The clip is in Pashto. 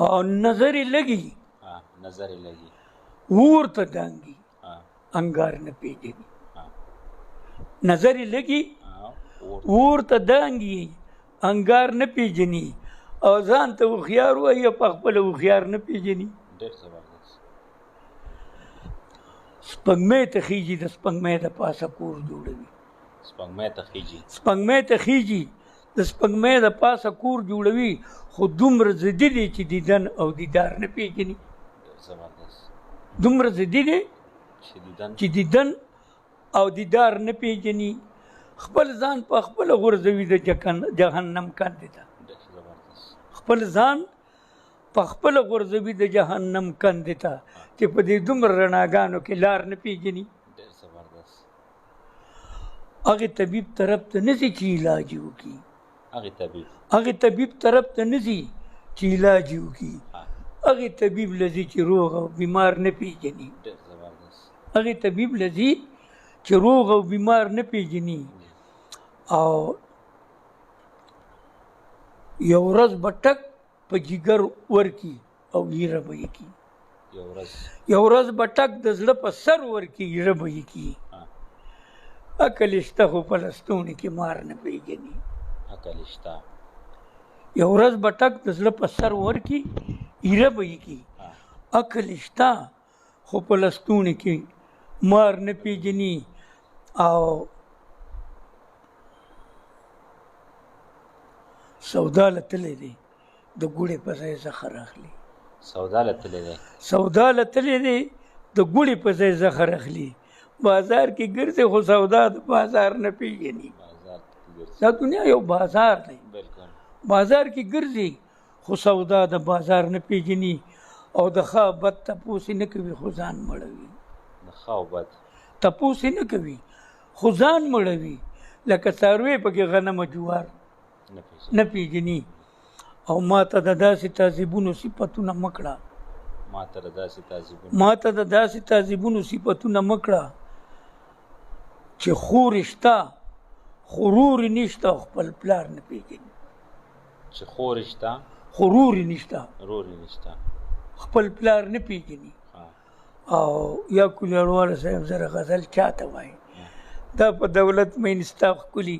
او نظر یې لګي نظر یې لګي ورته دانګي انګار نه پیژني نظر یې لګي ورته دانګي انګار نه پیژني او ځان ته هوښیار وایي په خپله هوښیار نه پیژني ډېر زبردست سپوږمۍ ته خیږي د سپوږمۍ د پاسه کور جوړوي سپوږمۍ ته خیږي سپوږمۍ ته خیږي د سپوږمۍ د پاسه کور جوړوي خو دومره ضدي دی چې دیدن او دیدار نه پیژني دومره ضدي دی چې دیدن او دیدار نه پیژني خپل ځان په خپله غورځوي د جهنم کندې ته خپل ځان په خپله غورځوي د جهنم کندې ته چې په دې دومره رڼاګانو کې لار نه پیژني هغې طبیب طرف ته نه ځي چې علاج یې وکړي هغې طبیب طرف ته نه ځي چې علاج یې وکړي هغې طبیب له ځي چې روغ او بیمار نه پیژني هغې طبیب له ځي چې روغ او بیمار نه پیژني او یو ورځ به ټک په جګر ورکي او ایره به یې کي یو ورځ به ټک د زړه په سر ورکي ایره به یې کي عقل شته خو په لستوڼي کې مار نه پیژني یو ورځ به ټک د زړه په سر ورکي ایره به یې کي عقل شته خو په لستوڼي کې مار نه پیژني او سودا لتلی دی د ګوړې په ځای زخر اخلي سودا لتلی دی د ګوړې په ځای زخر اخلي بازار کې ګرځي خو سودا د بازار نه پیژني دا دنیا یو بازار دی بازار کې ګرځي خو سودا د بازار نه پیژني او د ښه بد تپوس نه کوي خو ځان مړوي تپوس نه کوي خو ځان مړوي لکه څاروی پکې غنم جوار نه پیژني او ما ته د داسې تعذیبونو صفتونه مه کړه چې خور شته غرور نشته او خپل پلار نه پیژني خپل پلار نه پیژني او یا کلیاړواله صاحب زره غزل چاته وایي دا په دولت مین ستا ښکلي